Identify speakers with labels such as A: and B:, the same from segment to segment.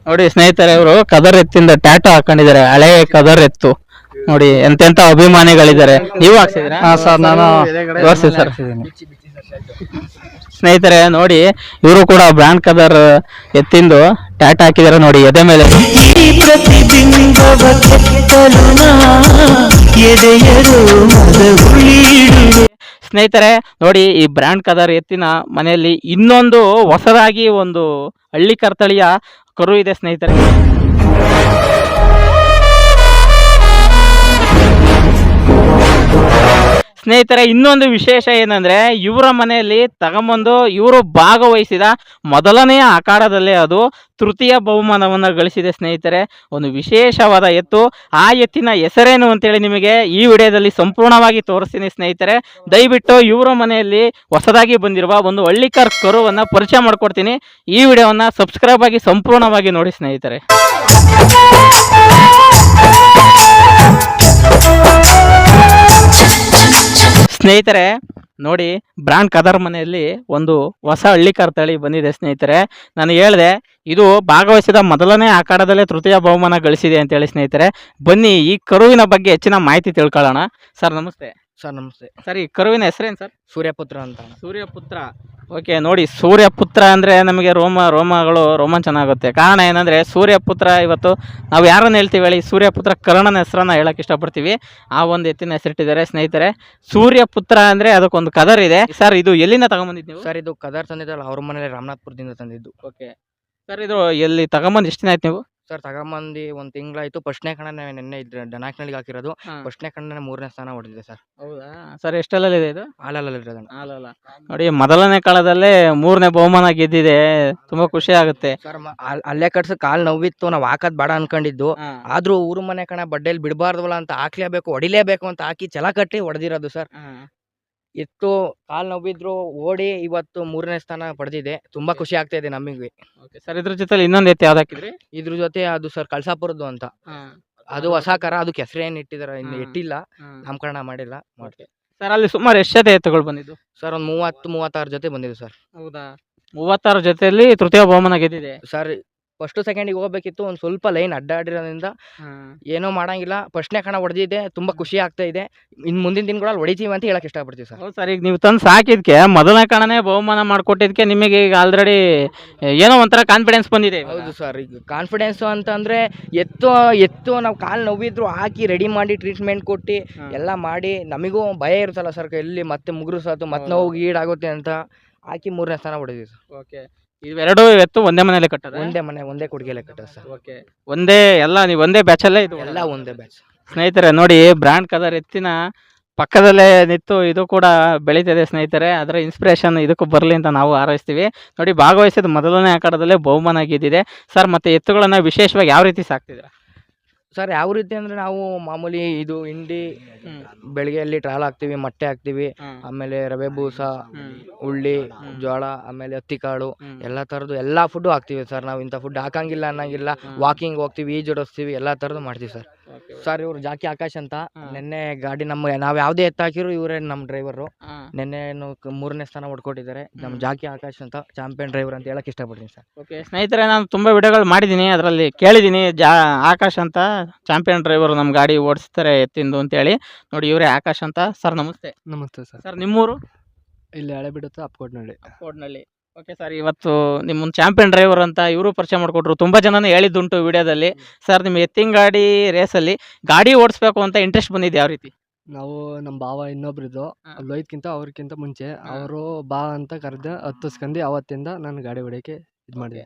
A: ನೋಡಿ ಸ್ನೇಹಿತರೆ, ಇವರು ಕದರ್ ಎತ್ತಿಂದ ಟ್ಯಾಟೋ ಹಾಕೊಂಡಿದ್ದಾರೆ, ಹಳೆ ಕದರ್ ಎತ್ತು. ನೋಡಿ ಎಂತೆಂತ ಅಭಿಮಾನಿಗಳಿದ್ದಾರೆ. ನೀವು ಹಾಕ್ಸಿದ್ರಾ?
B: ಹಾ ಸರ್, ನಾನು
A: ತೋರಿಸಿ ಸರ್. ಸ್ನೇಹಿತರೆ ನೋಡಿ, ಇವರು ಕೂಡ ಬ್ರಾಂಡ್ ಕದರ್ ಎತ್ತಿಂದು ಟ್ಯಾಟೋ ಹಾಕಿದ್ದಾರೆ ನೋಡಿ ಎದೆ ಮೇಲೆ. ಸ್ನೇಹಿತರೆ ನೋಡಿ, ಈ ಬ್ರಾಂಡ್ ಕದರ್ ಎತ್ತಿನ ಮನೆಯಲ್ಲಿ ಇನ್ನೊಂದು ಹೊಸದಾಗಿ ಒಂದು ಹಳ್ಳಿ ಕರ್ತಳಿಯ ಕರು ಇದೆ ಸ್ನೇಹಿತರೆ. ಸ್ನೇಹಿತರೆ, ಇನ್ನೊಂದು ವಿಶೇಷ ಏನಂದ್ರೆ, ಇವರ ಮನೆಯಲ್ಲಿ ತಗೊಂಬಂದು ಇವರು ಭಾಗವಹಿಸಿದ ಮೊದಲನೆಯ ಅಖಾಡದಲ್ಲೇ ಅದು ತೃತೀಯ ಬಹುಮಾನವನ್ನು ಗಳಿಸಿದೆ ಸ್ನೇಹಿತರೆ. ಒಂದು ವಿಶೇಷವಾದ ಎತ್ತು. ಆ ಎತ್ತಿನ ಹೆಸರೇನು ಅಂತೇಳಿ ನಿಮಗೆ ಈ ವಿಡಿಯೋದಲ್ಲಿ ಸಂಪೂರ್ಣವಾಗಿ ತೋರಿಸ್ತೀನಿ ಸ್ನೇಹಿತರೆ. ದಯವಿಟ್ಟು ಇವರ ಮನೆಯಲ್ಲಿ ಹೊಸದಾಗಿ ಬಂದಿರುವ ಒಂದು ಹಳ್ಳಿಕರ್ ಕರುವನ್ನು ಪರಿಚಯ ಮಾಡ್ಕೊಡ್ತೀನಿ. ಈ ವಿಡಿಯೋವನ್ನು ಸಬ್ಸ್ಕ್ರೈಬ್ ಆಗಿ ಸಂಪೂರ್ಣವಾಗಿ ನೋಡಿ ಸ್ನೇಹಿತರೆ. ಸ್ನೇಹಿತರೆ ನೋಡಿ, ಬ್ರಾಂಡ್ ಕದರ್ ಮನೆಯಲ್ಲಿ ಒಂದು ಹೊಸ ಹಳ್ಳಿಕರ್ ತಳಿ ಬಂದಿದೆ ಸ್ನೇಹಿತರೆ. ನಾನು ಹೇಳಿದೆ, ಇದು ಭಾಗವಹಿಸಿದ ಮೊದಲನೇ ಅಖಾಡದಲ್ಲೇ ತೃತೀಯ ಬಹುಮಾನ ಗಳಿಸಿದೆ ಅಂತೇಳಿ ಸ್ನೇಹಿತರೆ. ಬನ್ನಿ ಈ ಕರುವಿನ ಬಗ್ಗೆ ಹೆಚ್ಚಿನ ಮಾಹಿತಿ ತಿಳ್ಕೊಳ್ಳೋಣ. ಸರ್ ನಮಸ್ತೆ.
B: ಸರ್ ನಮಸ್ತೆ.
A: ಸರ್, ಈ ಕರುವಿನ ಹೆಸರೇನು ಸರ್?
B: ಸೂರ್ಯಪುತ್ರ ಅಂತ.
A: ಸೂರ್ಯಪುತ್ರ. ಓಕೆ. ನೋಡಿ, ಸೂರ್ಯಪುತ್ರ ಅಂದರೆ ನಮಗೆ ರೋಮಗಳು ರೋಮಾಂಚನ ಆಗುತ್ತೆ. ಕಾರಣ ಏನಂದರೆ, ಸೂರ್ಯಪುತ್ರ ಇವತ್ತು ನಾವು ಯಾರನ್ನು ಹೇಳ್ತೀವಿ ಹೇಳಿ? ಸೂರ್ಯಪುತ್ರ ಕರ್ಣನ ಹೆಸರನ್ನು ಹೇಳಕ್ಕೆ ಇಷ್ಟಪಡ್ತೀವಿ. ಆ ಒಂದು ಎತ್ತಿನ ಹೆಸರಿಟ್ಟಿದ್ದಾರೆ ಸ್ನೇಹಿತರೆ. ಸೂರ್ಯಪುತ್ರ ಅಂದರೆ ಅದಕ್ಕೊಂದು ಕದರ್ ಇದೆ. ಸರ್, ಇದು ಎಲ್ಲಿಂದ ತಗೊಂಬಂದಿದ್ದು ನೀವು?
B: ಸರ್, ಇದು ಕದರ್ ತಂದಿದ್ದಲ್ಲ, ಅವ್ರ ಮನೇಲಿ ರಾಮನಾಥ್ಪುರದಿಂದ ತಂದಿದ್ದು.
A: ಓಕೆ ಸರ್, ಇದು ಎಲ್ಲಿ ತಗೊಂಬಂದು ಎಷ್ಟು ದಿನ ಆಯ್ತು ನೀವು?
B: ಸರ್, ತಗೊಂಬಂದು ಒಂದು ತಿಂಗಳಾಯ್ತು. ಫಸ್ಟ್ನೇ ಕಣ್ಣ ನೆನ್ನೆ ಡನಾಕ್ನಳ್ಳಿಗೆ ಹಾಕಿರೋದು. ಫಸ್ಟ್ನೇ ಕಣ್ಣ 3ನೇ ಸ್ಥಾನ ಹೊಡೆದಿದೆ ಸರ್.
A: ಹೌದಾ ಸರ್? ಎಷ್ಟೆಲ್ಲಲ್ಲಿದೆ ಇದು?
B: ಹಾಲಲ್ಲಿರೋದಣ್ಣ.
A: ಹಾಲಲ್ಲ. ನೋಡಿ, ಮೊದಲನೇ ಕಾಲದಲ್ಲೇ 3ನೇ ಬಹುಮಾನ ಗೆದ್ದಿದೆ. ತುಂಬಾ ಖುಷಿ ಆಗುತ್ತೆ
B: ಸರ್. ಅಲ್ಲೇ ಕಟ್ಸ ಕಾಲ್ ನೋವಿತ್ತು, ನಾವು ಹಾಕೋದ್ ಬೇಡ ಅನ್ಕೊಂಡಿದ್ದು. ಆದ್ರೂ ಊರ ಮನೆ ಕಣ ಬಡ್ಡೆಯಲ್ಲಿ ಬಿಡಬಾರ್ದವಲ್ಲ ಅಂತ ಹಾಕ್ಲೇಬೇಕು, ಹೊಡಿಲೇಬೇಕು ಅಂತ ಹಾಕಿ ಛಲ ಕಟ್ಟಿ ಹೊಡೆದಿರೋದು ಸರ್. ಎತ್ತು ಕಾಲ್ ನೋವಿದ್ರು ಓಡಿ ಇವತ್ತು 3ನೇ ಸ್ಥಾನ ಪಡೆದಿದೆ. ತುಂಬಾ ಖುಷಿ ಆಗ್ತಾ ಇದೆ ನಮಗೆ.
A: ಸರ್, ಇದ್ರ ಜೊತೆ ಇನ್ನೊಂದು ಎತ್ತು ಯಾವ್ದು ಹಾಕಿದ್ರಿ?
B: ಇದ್ರ ಜೊತೆ ಅದು ಸರ್ ಕಳ್ಸಾಪುರದ್ದು ಅಂತ. ಅದು ಹೊಸ ಕರ. ಅದಕ್ಕೆ ಹೆಸರು ಏನ್ ಇಟ್ಟಿದಾರ, ಇನ್ನು ಇಟ್ಟಿಲ್ಲ, ನಾಮಕರಣ ಮಾಡಿಲ್ಲ.
A: ಸರ್, ಅಲ್ಲಿ ಸುಮಾರು ಎಷ್ಟು ಜೊತೆ ಎತ್ತುಗಳು ಬಂದಿದ್ದು?
B: ಸರ್, ಒಂದು 30-36 ಜೊತೆ ಬಂದಿದೆ ಸರ್.
A: ಹೌದಾ? 36 ಜೊತೆಯಲ್ಲಿ ತೃತೀಯ ಬಹುಮಾನ ಗೆದ್ದಿದೆ
B: ಸರ್. ಫಸ್ಟ್ ಸೆಕೆಂಡಿಗೆ ಹೋಗ್ಬೇಕಿತ್ತು, ಒಂದು ಸ್ವಲ್ಪ ಲೈನ್ ಅಡ್ಡಾಡಿರೋದ್ರಿಂದ ಏನೋ ಮಾಡಂಗಿಲ್ಲ. ಫಸ್ಟ್ನೇ ಕಣ ಹೊಡೆದಿದೆ. ತುಂಬಾ ಖುಷಿ ಆಗ್ತಾ ಇದೆ. ಇನ್ ಮುಂದಿನ ದಿನಗಳಲ್ಲಿ ಹೊಡಿತೀವಿ ಅಂತ ಹೇಳಕ್ ಇಷ್ಟಪಡ್ತೀವಿ ಸರ್.
A: ಹೌದು ಸರ್. ಈಗ ನೀವು ತಂದು ಸಾಕಿದ್ಕೆ ಮೊದಲನೇ ಕಣನೇ ಬಹುಮಾನ ಮಾಡ್ಕೊಟ್ಟಿದ್ಕೆ ನಿಮಗೆ ಈಗ ಆಲ್ರೆಡಿ ಏನೋ ಒಂಥರ ಕಾನ್ಫಿಡೆನ್ಸ್ ಬಂದಿದೆ.
B: ಹೌದು ಸರ್. ಈಗ ಕಾನ್ಫಿಡೆನ್ಸ್ ಅಂತಂದ್ರೆ ಎತ್ತು ನಾವು ಕಾಲು ನೋವಿದ್ರು ಹಾಕಿ ರೆಡಿ ಮಾಡಿ ಟ್ರೀಟ್ಮೆಂಟ್ ಕೊಟ್ಟು ಎಲ್ಲ ಮಾಡಿ ನಮಗೂ ಭಯ ಇರುತ್ತಲ್ಲ ಸರ್, ಎಲ್ಲಿ ಮತ್ತೆ ಮುಗುರುಸಾತು ಮತ್ತೆ ನೋವು ಈಡಾಗುತ್ತೆ ಅಂತ ಹಾಕಿ 3ನೇ ಸ್ಥಾನ ಹೊಡೆದಿವಿ ಸರ್.
A: ಓಕೆ. ಇವೆರಡು ಎತ್ತು ಒಂದೇ ಮನೆಯಲ್ಲಿ ಕಟ್ಟೋದು?
B: ಒಂದೇ ಕೊಡುಗೆಲೆ ಕಟ್ಟೋದು ಸರ್.
A: ಓಕೆ. ಒಂದೇ ಎಲ್ಲ ನೀವು ಒಂದೇ ಬ್ಯಾಚಲ್ಲೇ ಇದು?
B: ಎಲ್ಲ ಒಂದೇ ಬ್ಯಾಚ್.
A: ಸ್ನೇಹಿತರೆ ನೋಡಿ, ಬ್ರಾಂಡ್ ಕದರ್ ಎತ್ತಿನ ಪಕ್ಕದಲ್ಲೇ ನಿಂತು ಇದು ಕೂಡ ಬೆಳೀತಿದೆ ಸ್ನೇಹಿತರೆ. ಅದರ ಇನ್ಸ್ಪಿರೇಷನ್ ಇದಕ್ಕೂ ಬರಲಿ ಅಂತ ನಾವು ಹಾರೈಸ್ತೀವಿ. ನೋಡಿ, ಭಾಗವಹಿಸಿದ ಮೊದಲನೇ ಅಖಾಡದಲ್ಲೇ ಬಹುಮಾನ ಗೆದ್ದಿದೆ. ಸರ್, ಮತ್ತೆ ಎತ್ತುಗಳನ್ನು ವಿಶೇಷವಾಗಿ ಯಾವ ರೀತಿ ಸಾಕ್ತಿದ್ದೀರಾ?
B: ಸರ್, ಯಾವ ರೀತಿ ಅಂದರೆ ನಾವು ಮಾಮೂಲಿ ಇದು ಹಿಂಡಿ ಬೆಳಗ್ಗೆಯಲ್ಲಿ ಟ್ರಾಲ್ ಹಾಕ್ತೀವಿ, ಮೊಟ್ಟೆ ಹಾಕ್ತೀವಿ, ಆಮೇಲೆ ರವೆ ಬೂಸ, ಉಳ್ಳಿ, ಜೋಳ, ಆಮೇಲೆ ಹತ್ತಿ ಕಾಳು, ಎಲ್ಲ ಥರದ್ದು ಎಲ್ಲ ಫುಡ್ಡು ಹಾಕ್ತೀವಿ ಸರ್. ನಾವು ಇಂಥ ಫುಡ್ ಹಾಕಂಗಿಲ್ಲ ಅನ್ನಂಗಿಲ್ಲ. ವಾಕಿಂಗ್ ಹೋಗ್ತೀವಿ, ಈಜೋಡಿಸ್ತೀವಿ, ಎಲ್ಲ ಥರದ್ದು ಮಾಡ್ತೀವಿ ಸರ್. ಸರ್, ಇವರು ಜಾಕಿ ಆಕಾಶ್ ಅಂತ. ನಿನ್ನೆ ಗಾಡಿ ನಾವು ಯಾವುದೇ ಎತ್ತು ಹಾಕಿರೋ ಇವರೇ ನಮ್ಮ ಡ್ರೈವರು. ನಿನ್ನೆ 3ನೇ ಸ್ಥಾನ ಹೊಡ್ಕೊಟ್ಟಿದ್ದಾರೆ. ನಮ್ಮ ಜಾಕಿ ಆಕಾಶ್ ಅಂತ ಚಾಂಪಿಯನ್ ಡ್ರೈವರ್ ಅಂತ ಹೇಳಕ್ ಇಷ್ಟಪಡ್ತೀನಿ ಸರ್.
A: ಓಕೆ ಸ್ನೇಹಿತರೆ, ನಾನು ತುಂಬ ವಿಡಿಯೋಗಳು ಮಾಡಿದ್ದೀನಿ, ಅದರಲ್ಲಿ ಕೇಳಿದ್ದೀನಿ ಆಕಾಶ್ ಅಂತ ಚಾಂಪಿಯನ್ ಡ್ರೈವರ್ ನಮ್ಮ ಗಾಡಿ ಓಡಿಸ್ತಾರೆ ಎತ್ತಿಂದು ಅಂತೇಳಿ. ನೋಡಿ, ಇವರೇ ಆಕಾಶ್ ಅಂತ. ಸರ್ ನಮಸ್ತೆ.
B: ನಮಸ್ತೆ ಸರ್.
A: ಸರ್, ನಿಮ್ಮೂರು?
B: ಇಲ್ಲಿ ಹಳೆಬಿಡುತ್ತೆ, ಅಪ್ಕೋಡ್ನಳ್ಳಿ.
A: ಓಕೆ ಸರ್, ಇವತ್ತು ನಿಮ್ಮ ಚಾಂಪಿಯನ್ ಡ್ರೈವರ್ ಅಂತ ಇವರು ಪರಿಚಯ ಮಾಡಿಕೊಟ್ರು. ತುಂಬ ಜನನೇ ಹೇಳಿದ್ದುಂಟು ವಿಡಿಯೋದಲ್ಲಿ. ಸರ್, ನಿಮ್ಮ ಎತ್ತಿನ ಗಾಡಿ ರೇಸಲ್ಲಿ ಗಾಡಿ ಓಡಿಸ್ಬೇಕು ಅಂತ ಇಂಟ್ರೆಸ್ಟ್ ಬಂದಿದೆ ಯಾವ ರೀತಿ?
C: ನಾವು ನಮ್ಮ ಭಾವ ಇನ್ನೊಬ್ರಿದ್ದು ಲೋಯ್ದ್ಕಿಂತ ಅವ್ರಿಗಿಂತ ಮುಂಚೆ ಅವರು ಬಾ ಅಂತ ಕರೆದು ಹತ್ತಿಸ್ಕೊಂಡು ಅವತ್ತಿಂದ ನಾನು ಗಾಡಿ ಹೊಡಿಯೋಕ್ಕೆ ಇದು ಮಾಡಿದೆ.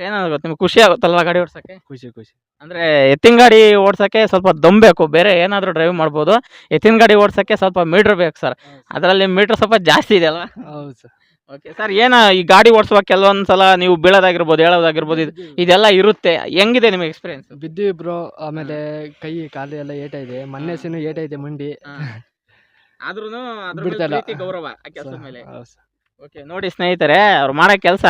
A: ಏನಾಗುತ್ತೆ ನಿಮ್ಗೆ? ಖುಷಿ ಆಗುತ್ತಲ್ವಾ ಗಾಡಿ ಓಡ್ಸೋಕ್ಕೆ?
C: ಖುಷಿ.
A: ಅಂದರೆ ಎತ್ತಿನ ಗಾಡಿ ಓಡ್ಸೋಕ್ಕೆ ಸ್ವಲ್ಪ ದಮ್ ಬೇಕು, ಬೇರೆ ಏನಾದರೂ ಡ್ರೈವ್ ಮಾಡ್ಬೋದು. ಎತ್ತಿನ ಗಾಡಿ ಓಡ್ಸೋಕ್ಕೆ ಸ್ವಲ್ಪ ಮೀಟ್ರ್ ಬೇಕು ಸರ್. ಅದರಲ್ಲಿ ಮೀಟ್ರ್ ಸ್ವಲ್ಪ ಜಾಸ್ತಿ ಇದೆ ಅಲ್ವಾ?
C: ಹೌದು ಸರ್.
A: ಓಕೆ ಸರ್, ಈ ಗಾಡಿ ಓಡಿಸುವಾಗ ಕೆಲವೊಂದು ಸಲ ನೀವು ಬೀಳೋದಾಗಿರ್ಬೋದು, ಹೇಳೋದಾಗಿರ್ಬೋದು, ಇದೆಲ್ಲ ಇರುತ್ತೆ. ಹೆಂಗಿದೆ ನಿಮಗೆ ಎಕ್ಸ್ಪೀರಿಯನ್ಸ್?
C: ಬಿದ್ದಿವಿ ಬ್ರೋ. ಆಮೇಲೆ ಕೈ ಕಾಲು ಎಲ್ಲ ಏಟಾಯಿದೆ. ಏಟೈತೆ ಮಂಡಿ.
A: ಆದ್ರೂ
C: ಬಿಡ್ತಲ್ಲ.
A: ಗೌರವ ಆ ಕೆಲಸದ ಮೇಲೆ. ಓಕೆ, ನೋಡಿ ಸ್ನೇಹಿತರೆ, ಅವ್ರು ಮಾಡೋ ಕೆಲಸ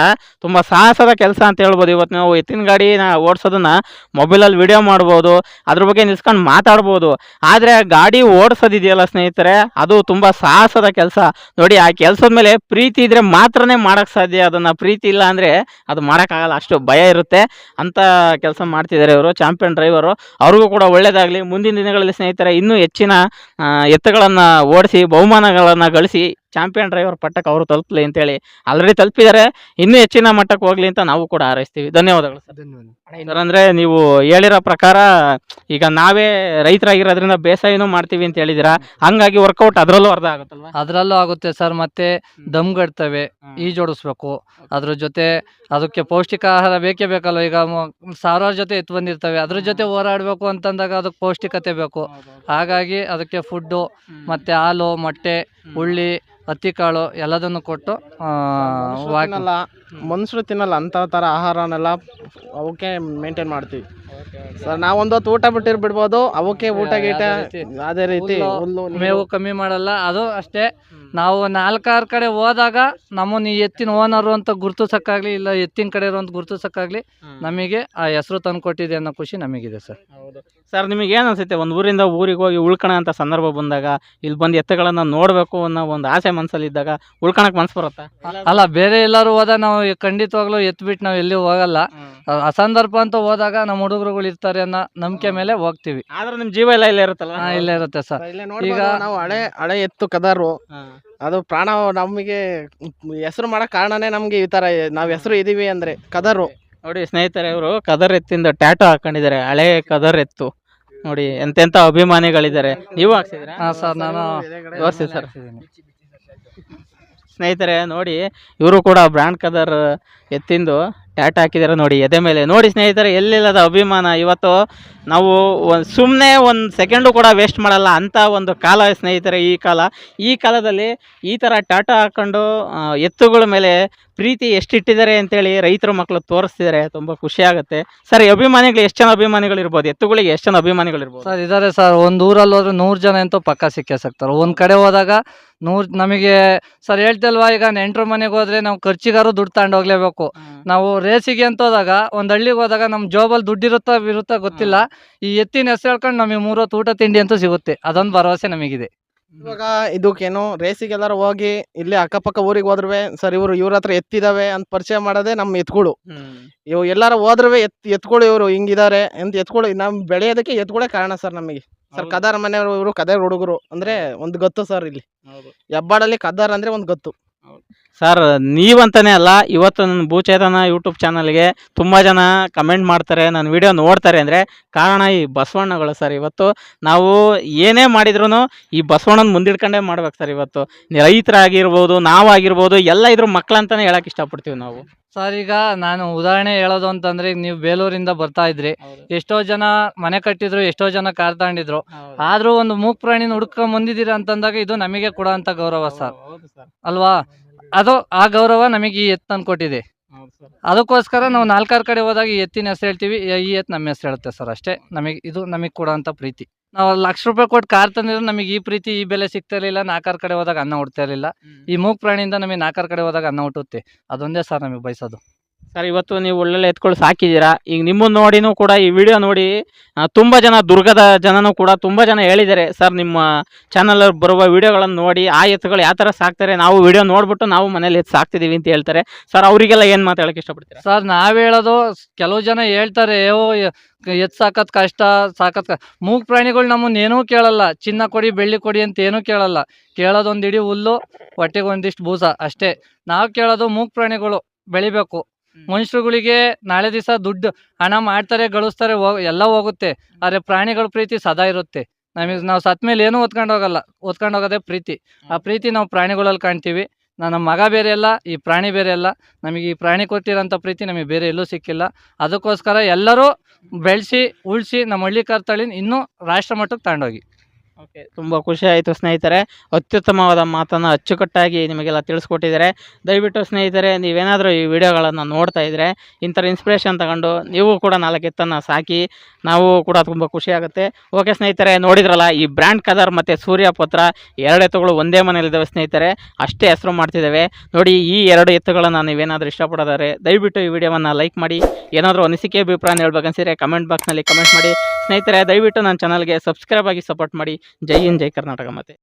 A: ತುಂಬ ಸಾಹಸದ ಕೆಲಸ ಅಂತ ಹೇಳ್ಬೋದು. ಇವತ್ತು ನಾವು ಎತ್ತಿನ ಗಾಡಿನ ಓಡಿಸೋದನ್ನ ಮೊಬೈಲಲ್ಲಿ ವಿಡಿಯೋ ಮಾಡ್ಬೋದು, ಅದ್ರ ಬಗ್ಗೆ ನಿಲ್ಸ್ಕೊಂಡು ಮಾತಾಡ್ಬೋದು. ಆದರೆ ಗಾಡಿ ಓಡಿಸೋದಿದೆಯಲ್ಲ ಸ್ನೇಹಿತರೆ, ಅದು ತುಂಬ ಸಾಹಸದ ಕೆಲಸ. ನೋಡಿ, ಆ ಕೆಲಸದ ಮೇಲೆ ಪ್ರೀತಿ ಇದ್ದರೆ ಮಾತ್ರನೇ ಮಾಡೋಕ್ಕೆ ಸಾಧ್ಯ. ಅದನ್ನು ಪ್ರೀತಿ ಇಲ್ಲ ಅಂದರೆ ಅದು ಮಾಡೋಕ್ಕಾಗಲ್ಲ, ಅಷ್ಟು ಭಯ ಇರುತ್ತೆ. ಅಂಥ ಕೆಲಸ ಮಾಡ್ತಿದ್ದಾರೆ ಇವರು, ಚಾಂಪಿಯನ್ ಡ್ರೈವರು. ಅವ್ರಿಗೂ ಕೂಡ ಒಳ್ಳೆಯದಾಗಲಿ. ಮುಂದಿನ ದಿನಗಳಲ್ಲಿ ಸ್ನೇಹಿತರೆ ಇನ್ನೂ ಹೆಚ್ಚಿನ ಎತ್ತುಗಳನ್ನು ಓಡಿಸಿ ಬಹುಮಾನಗಳನ್ನು ಗಳಿಸಿ ಚಾಂಪಿಯನ್ ಡ್ರೈವರ್ ಪಟ್ಟಕ್ಕೆ ಅವರು ತಲುಪಲಿ ಅಂತೇಳಿ ಆಲ್ರೆಡಿ ತಲುಪಿದ್ದಾರೆ. ಇನ್ನೂ ಹೆಚ್ಚಿನ ಮಟ್ಟಕ್ಕೆ ಹೋಗ್ಲಿ ಅಂತ ನಾವು ಕೂಡ ಹಾರೈಸ್ತೀವಿ. ಧನ್ಯವಾದಗಳು ಸರ್.
C: ಧನ್ಯವಾದ.
A: ಸರ್, ಅಂದರೆ ನೀವು ಹೇಳಿರೋ ಪ್ರಕಾರ ಈಗ ನಾವೇ ರೈತರಾಗಿರೋದ್ರಿಂದ ಬೇಸಾಯನೂ ಮಾಡ್ತೀವಿ ಅಂತ ಹೇಳಿದ್ದೀರಾ, ಹಂಗಾಗಿ ವರ್ಕೌಟ್ ಅದರಲ್ಲೂ ಅರ್ಧ ಆಗುತ್ತಲ್ವಾ?
D: ಅದರಲ್ಲೂ ಆಗುತ್ತೆ ಸರ್. ಮತ್ತೆ ದಮ್ಗಡ್ತವೆ, ಈಜೋಡಿಸ್ಬೇಕು. ಅದ್ರ ಜೊತೆ ಅದಕ್ಕೆ ಪೌಷ್ಟಿಕ ಆಹಾರ ಬೇಕೇ ಬೇಕಲ್ವ. ಈಗ ಸಾವಿರಾರು ಜೊತೆ ಎತ್ತು ಬಂದಿರ್ತವೆ, ಅದ್ರ ಜೊತೆ ಹೋರಾಡಬೇಕು ಅಂತಂದಾಗ ಅದಕ್ಕೆ ಪೌಷ್ಟಿಕತೆ ಬೇಕು. ಹಾಗಾಗಿ ಅದಕ್ಕೆ ಫುಡ್ಡು ಮತ್ತು ಹಾಲು, ಮೊಟ್ಟೆ, ಉಳ್ಳಿ, ಹತ್ತಿಕಾಳು ಎಲ್ಲದನ್ನು ಕೊಟ್ಟು
E: ಮನುಷ್ಯರು ತಿನ್ನಲ್ಲ ಅಂಥ ಥರ ಆಹಾರನೆಲ್ಲ ಅವಕ್ಕೆ ಮೇಂಟೈನ್ ಮಾಡ್ತೀವಿ ಸರ್. ನಾವೊಂದು ಹೊತ್ತು ಊಟ ಬಿಡ್ಬೋದು, ಅವಕ್ಕೆ ಊಟ ಗೀಟ ಅದೇ ರೀತಿ ಹುಲ್ಲು
D: ಮೇವು ಕಮ್ಮಿ ಮಾಡಲ್ಲ. ಅದು ಅಷ್ಟೇ, ನಾವು 4-6 ಕಡೆ ಹೋದಾಗ ನಮ್ಮನ್ನು ಈ ಎತ್ತಿನ ಓನರು ಅಂತ ಗುರುತಿಸೋಕ್ಕಾಗಲಿ, ಇಲ್ಲ ಎತ್ತಿನ ಕಡೆ ಇರುವಂತ ಗುರುತಿಸೋಕ್ಕಾಗಲಿ ನಮಗೆ ಆ ಹೆಸರು ತಂದುಕೊಟ್ಟಿದೆ ಅನ್ನೋ ಖುಷಿ ನಮಗಿದೆ ಸರ್.
A: ಹೌದು ಸರ್, ನಿಮಗೆ ಏನು ಅನಿಸುತ್ತೆ, ಒಂದು ಊರಿಂದ ಊರಿಗೆ ಹೋಗಿ ಉಳ್ಕೊಳ್ಳೋ ಅಂತ ಸಂದರ್ಭ ಬಂದಾಗ ಇಲ್ಲಿ ಬಂದು ಎತ್ತುಗಳನ್ನು ನೋಡಬೇಕು ಅನ್ನೋ ಒಂದು ಆಸೆ ಮನಸ್ಸಲ್ಲಿ ಇದ್ದಾಗ ಉಳ್ಕೊಳಕ್ಕೆ ಮನಸ್ಸು ಬರುತ್ತಾ?
D: ಅಲ್ಲ, ಬೇರೆ ಎಲ್ಲರೂ ಹೋದಾಗ ನಾವು ಖಂಡಿತವಾಗ್ಲೂ ಎತ್ಬಿಟ್ಟು ನಾವು ಎಲ್ಲಿ ಹೋಗಲ್ಲ. ಅಸಂದರ್ಭ ಅಂತ ಹೋದಾಗ ನಮ್ಮ ಹುಡುಗರುಗಳು ಇರ್ತಾರೆ ಅನ್ನೋ ನಂಬಿಕೆ ಮೇಲೆ ಹೋಗ್ತೀವಿ.
A: ಆದ್ರೆ ನಿಮ್ಮ ಜೀವ ಎಲ್ಲ ಇಲ್ಲೇ ಇರುತ್ತಲ್ಲ?
D: ಇಲ್ಲೇ ಇರುತ್ತೆ ಸರ್.
E: ಈಗ ನಾವು ಹಳೆ ಎತ್ತು ಕದಾರು, ಅದು ಪ್ರಾಣ ನಮಗೆ ಹೆಸರು ಮಾಡಕ್ ಕಾರಣನೇ ನಮ್ಗೆ ಈ ತರ ನಾವ್ ಹೆಸರು ಇದೀವಿ ಅಂದ್ರೆ ಕದರು.
A: ನೋಡಿ ಸ್ನೇಹಿತರೆ, ಇವರು ಕದರ್ ಎತ್ತಿಂದ ಟ್ಯಾಟೋ ಹಾಕೊಂಡಿದ್ದಾರೆ, ಹಳೆ ಕದರ್ ಎತ್ತು. ನೋಡಿ ಎಂತೆಂಥ ಅಭಿಮಾನಿಗಳಿದ್ದಾರೆ. ನೀವು ಹಾಕ್ಸಿದ್ದೀರಾ?
D: ಹಾಂ ಸರ್, ನಾನು
A: ತೋರಿಸಿ ಸರ್. ಸ್ನೇಹಿತರೆ ನೋಡಿ, ಇವರು ಕೂಡ ಬ್ರ್ಯಾಂಡ್ ಕದರ್ ಎತ್ತಿಂದು ಟ್ಯಾಟ್ ಹಾಕಿದ್ದಾರೆ ನೋಡಿ ಎದೆ ಮೇಲೆ. ನೋಡಿ ಸ್ನೇಹಿತರೆ, ಎಲ್ಲಿಲ್ಲದ ಅಭಿಮಾನ. ಇವತ್ತು ನಾವು ಸುಮ್ಮನೆ ಒಂದು ಸೆಕೆಂಡು ಕೂಡ ವೇಸ್ಟ್ ಮಾಡಲ್ಲ ಅಂಥ ಒಂದು ಕಾಲ ಸ್ನೇಹಿತರೆ ಈ ಕಾಲದಲ್ಲಿ ಈ ಥರ ಟ್ಯಾಟೋ ಹಾಕ್ಕೊಂಡು ಎತ್ತುಗಳ ಮೇಲೆ ಪ್ರೀತಿ ಎಷ್ಟಿಟ್ಟಿದ್ದಾರೆ ಅಂತೇಳಿ ರೈತರ ಮಕ್ಕಳು ತೋರಿಸ್ತಿದ್ದಾರೆ. ತುಂಬ ಖುಷಿ ಆಗುತ್ತೆ ಸರ್. ಈ ಅಭಿಮಾನಿಗಳು ಎಷ್ಟು ಜನ ಅಭಿಮಾನಿಗಳಿರ್ಬೋದು? ಎತ್ತುಗಳಿಗೆ ಎಷ್ಟು ಜನ ಅಭಿಮಾನಿಗಳಿರ್ಬೋದು
D: ಸರ್? ಇದ್ದಾರೆ ಸರ್. ಒಂದು ಊರಲ್ಲಿ ಹೋದ್ರೆ 100 ಜನ ಅಂತೂ ಪಕ್ಕ ಸಿಕ್ಕೇ ಸಿಗ್ತಾರೆ. ಒಂದು ಕಡೆ ಹೋದಾಗ 100 ನಮಗೆ ಸರ್ ಹೇಳ್ತಲ್ವಾ, ಈಗ ನೆಂಟ್ರ ಮನೆಗೆ ಹೋದ್ರೆ ನಾವು ಖರ್ಚಿಗಾರು ದುಡ್ಡು ತಗೊಂಡು ಹೋಗ್ಲೇಬೇಕು. ನಾವು ರೇಸಿಗೆ ಅಂತ ಹೋದಾಗ ಒಂದು ಹಳ್ಳಿಗೆ ಹೋದಾಗ ನಮ್ಮ ಜೋಬಲ್ಲಿ ದುಡ್ಡು ಇರುತ್ತಾ ಗೊತ್ತಿಲ್ಲ, ಈ ಎತ್ತಿನ ಹೆಸರು ಹೇಳ್ಕೊಂಡು ನಮಗೆ 3 ಹೊತ್ತು ಊಟ ತಿಂಡಿ ಅಂತೂ ಸಿಗುತ್ತೆ. ಅದೊಂದು ಭರವಸೆ ನಮಗಿದೆ.
E: ಇವಾಗ ಇದಕ್ಕೇನು ರೇಸಿಗೆಲ್ಲರೂ ಹೋಗಿ ಇಲ್ಲಿ ಅಕ್ಕಪಕ್ಕ ಊರಿಗೆ ಹೋದ್ರುವೆ ಸರ್ ಇವ್ರ ಹತ್ರ ಎತ್ತಿದಾವೆ ಅಂತ ಪರಿಚಯ ಮಾಡೋದೇ ನಮ್ಮ ಎತ್ಗಳು. ಇವು ಎಲ್ಲಾರು ಹೋದ್ರುವೆ ಎತ್ಗಳು ಇವರು ಹಿಂಗಿದ್ದಾರೆ ಅಂತ ಎತ್ಗಳು ನಮ್ ಬೆಳೆಯೋದಕ್ಕೆ ಎತ್ಗಳೇ ಕಾರಣ ಸರ್ ನಮಗೆ. ಸರ್ ಕದಾರ್ ಮನೆಯವರು ಇವರು ಕದಾರ್ ಹುಡುಗರು ಅಂದ್ರೆ ಒಂದು ಗೊತ್ತು ಸರ್. ಇಲ್ಲಿ ಹೆಬ್ಬಾಳಲ್ಲಿ ಕದಾರ್ ಅಂದ್ರೆ ಒಂದು ಗೊತ್ತು
A: ಸರ್. ನೀವಂತಾನೆ ಅಲ್ಲ, ಇವತ್ತು ನನ್ನ ಭೂಚೇತನ ಯೂಟ್ಯೂಬ್ ಚಾನಲ್ಗೆ ತುಂಬ ಜನ ಕಮೆಂಟ್ ಮಾಡ್ತಾರೆ, ನನ್ನ ವಿಡಿಯೋ ನೋಡ್ತಾರೆ ಅಂದರೆ ಕಾರಣ ಈ ಬಸವಣ್ಣಗಳು ಸರ್. ಇವತ್ತು ನಾವು ಏನೇ ಮಾಡಿದ್ರು ಈ ಬಸವಣ್ಣನ ಮುಂದಿಡ್ಕೊಂಡೇ ಮಾಡ್ಬೇಕು ಸರ್. ಇವತ್ತು ರೈತರಾಗಿರ್ಬೋದು, ನಾವಾಗಿರ್ಬೋದು, ಎಲ್ಲ ಇದ್ರ ಮಕ್ಕಳಂತಾನೆ ಹೇಳಕ್ಕೆ ಇಷ್ಟಪಡ್ತೀವಿ ನಾವು
D: ಸರ್. ಈಗ ನಾನು ಉದಾಹರಣೆ ಹೇಳೋದು ಅಂತಂದ್ರೆ, ಈಗ ನೀವು ಬೇಲೂರಿಂದ ಬರ್ತಾ ಇದ್ರಿ, ಎಷ್ಟೋ ಜನ ಮನೆ ಕಟ್ಟಿದ್ರು, ಎಷ್ಟೋ ಜನ ಕಾರ್ ತಗೊಂಡಿದ್ರು, ಆದ್ರೂ ಒಂದು ಮೂಕ್ ಪ್ರಾಣಿನ ಹುಡ್ಕೊಂಡ್ ಬಂದಿದ್ದೀರ ಅಂತಂದಾಗ ಇದು ನಮಗೆ ಕೊಡೋ ಅಂತ ಗೌರವ ಸರ್, ಅಲ್ವಾ? ಅದು ಆ ಗೌರವ ನಮಗೆ ಈ ಎತ್ತು ತಂದ್ಕೊಟ್ಟಿದೆ. ಅದಕ್ಕೋಸ್ಕರ ನಾವು 4-6 ಕಡೆ ಹೋದಾಗ ಈ ಎತ್ತಿನ ಹೆಸರು ಹೇಳ್ತೀವಿ, ಈ ಎತ್ತು ನಮ್ಮ ಹೆಸರು ಹೇಳುತ್ತೆ ಸರ್. ಅಷ್ಟೇ, ನಮಗೆ ಕೊಡೋ ಅಂತ ಪ್ರೀತಿ. ನಾವು ₹1,00,000 ಕೊಟ್ಟು ಕಾರ್ ತಂದಿದ್ರೆ ನಮಗೆ ಈ ಪ್ರೀತಿ, ಈ ಬೆಲೆ ಸಿಗ್ತಾ ಇರಲಿಲ್ಲ. 4-6 ಕಡೆ ಹೋದಾಗ ಅನ್ನ ಹುಡ್ತಾ ಇರಲಿಲ್ಲ. ಈ ಮೂಕ್ ಪ್ರಾಣಿಯಿಂದ ನಮಗೆ 4-6 ಕಡೆ ಹೋದಾಗ ಅನ್ನ ಹುಟ್ಟುತ್ತೆ. ಅದೊಂದೇ ಸರ್ ನಮಗೆ ಬಯಸೋದು
A: ಸರ್. ಇವತ್ತು ನೀವು ಒಳ್ಳೊಳ್ಳೆ ಎತ್ಕೊಂಡು ಸಾಕಿದ್ದೀರಾ. ಈಗ ನಿಮ್ಮನ್ನು ನೋಡಿನೂ ಕೂಡ ಈ ವಿಡಿಯೋ ನೋಡಿ ತುಂಬ ಜನ, ದುರ್ಗದ ಜನನೂ ಕೂಡ ತುಂಬ ಜನ ಹೇಳಿದ್ದಾರೆ, ಸರ್ ನಿಮ್ಮ ಚಾನಲ್ ಬರುವ ವಿಡಿಯೋಗಳನ್ನು ನೋಡಿ ಆ ಎತ್ತುಗಳು ಯಾವ ಥರ ಸಾಕ್ತಾರೆ, ನಾವು ವಿಡಿಯೋ ನೋಡ್ಬಿಟ್ಟು ನಾವು ಮನೇಲಿ ಎತ್ತು ಸಾಕ್ತಿದ್ದೀವಿ ಅಂತ ಹೇಳ್ತಾರೆ ಸರ್. ಅವರಿಗೆಲ್ಲ ಏನು ಮಾತು ಹೇಳಕ್ಕೆ ಇಷ್ಟಪಡ್ತೀರಾ
D: ಸರ್? ನಾವು ಹೇಳೋದು, ಕೆಲವು ಜನ ಹೇಳ್ತಾರೆ, ಎತ್ತು ಸಾಕೋದು ಕಷ್ಟ, ಮೂಕ್ ಪ್ರಾಣಿಗಳು ನಮ್ಮನ್ನ ಏನೂ ಕೇಳಲ್ಲ. ಚಿನ್ನ ಕೊಡಿ, ಬೆಳ್ಳಿ ಕೊಡಿ ಅಂತ ಏನೂ ಕೇಳಲ್ಲ. ಕೇಳೋದೊಂದು ಇಡೀ ಹುಲ್ಲು, ಹೊಟ್ಟೆಗೆ ಒಂದಿಷ್ಟು ಬೂಸ ಅಷ್ಟೇ. ನಾವು ಕೇಳೋದು ಮೂಕ್ ಪ್ರಾಣಿಗಳು ಬೆಳಿಬೇಕು. ಮನುಷ್ಯರುಗಳಿಗೆ ನಾಳೆ ದಿವಸ ದುಡ್ಡು ಹಣ ಮಾಡ್ತಾರೆ, ಗಳಿಸ್ತಾರೆ, ಎಲ್ಲ ಹೋಗುತ್ತೆ. ಆದರೆ ಪ್ರಾಣಿಗಳ ಪ್ರೀತಿ ಸದಾ ಇರುತ್ತೆ. ನಾವು ಸತ್ ಮೇಲೆ ಏನೂ ಹೊತ್ಕೊಂಡು ಹೋಗೋದೇ ಪ್ರೀತಿ. ಆ ಪ್ರೀತಿ ನಾವು ಪ್ರಾಣಿಗಳಲ್ಲಿ ಕಾಣ್ತೀವಿ. ನನ್ನ ಮಗ ಬೇರೆ ಅಲ್ಲ, ಈ ಪ್ರಾಣಿ ಬೇರೆ ಅಲ್ಲ. ನಮಗೆ ಈ ಪ್ರಾಣಿ ಕೊಟ್ಟಿರೋಂಥ ಪ್ರೀತಿ ನಮಗೆ ಬೇರೆ ಎಲ್ಲೂ ಸಿಕ್ಕಿಲ್ಲ. ಅದಕ್ಕೋಸ್ಕರ ಎಲ್ಲರೂ ಬೆಳೆಸಿ ಉಳಿಸಿ ನಮ್ಮ ಹಳ್ಳಿ ಕರ್ತಳಿನ ಇನ್ನೂ ರಾಷ್ಟ್ರ ಮಟ್ಟಕ್ಕೆ ತಗೊಂಡೋಗಿ.
A: ಓಕೆ, ತುಂಬ ಖುಷಿ ಆಯಿತು ಸ್ನೇಹಿತರೆ. ಅತ್ಯುತ್ತಮವಾದ ಮಾತನ್ನು ಅಚ್ಚುಕಟ್ಟಾಗಿ ನಿಮಗೆಲ್ಲ ತಿಳಿಸ್ಕೊಟ್ಟಿದ್ದಾರೆ. ದಯವಿಟ್ಟು ಸ್ನೇಹಿತರೆ, ನೀವೇನಾದರೂ ಈ ವಿಡಿಯೋಗಳನ್ನು ನೋಡ್ತಾ ಇದ್ದರೆ ಇಂಥರ ಇನ್ಸ್ಪಿರೇಷನ್ ತಗೊಂಡು ನೀವು ಕೂಡ 4 ಎತ್ತನ್ನು ಸಾಕಿ, ನಾವು ಕೂಡ ತುಂಬ ಖುಷಿಯಾಗುತ್ತೆ. ಓಕೆ ಸ್ನೇಹಿತರೆ, ನೋಡಿದ್ರಲ್ಲ, ಈ ಬ್ರ್ಯಾಂಡ್ ಕದರ್ ಮತ್ತು ಸೂರ್ಯಪುತ್ರ 2 ಎತ್ತುಗಳು ಒಂದೇ ಮನೇಲಿದ್ದಾವೆ ಸ್ನೇಹಿತರೆ. ಅಷ್ಟೇ ಹೆಸರು ಮಾಡ್ತಿದ್ದಾವೆ ನೋಡಿ. ಈ 2 ಎತ್ತುಗಳನ್ನು ನೀವೇನಾದರೂ ಇಷ್ಟಪಡೋದಾದ್ರೆ ದಯವಿಟ್ಟು ಈ ವಿಡಿಯೋವನ್ನು ಲೈಕ್ ಮಾಡಿ. ಏನಾದರೂ ಅನಿಸಿಕೆ ಅಭಿಪ್ರಾಯ ಹೇಳ್ಬೇಕನ್ಸಿದ್ರೆ ಕಮೆಂಟ್ ಬಾಕ್ಸ್ನಲ್ಲಿ ಕಮೆಂಟ್ ಮಾಡಿ ಸ್ನೇಹಿತರೆ. ದಯವಿಟ್ಟು ನನ್ನ ಚಾನಲ್ಗೆ ಸಬ್ಸ್ಕ್ರೈಬ್ ಆಗಿ ಸಪೋರ್ಟ್ ಮಾಡಿ. ಜೈ ಹಿಂದ್, ಜೈ ಕರ್ನಾಟಕ. ಮತ್ತೆ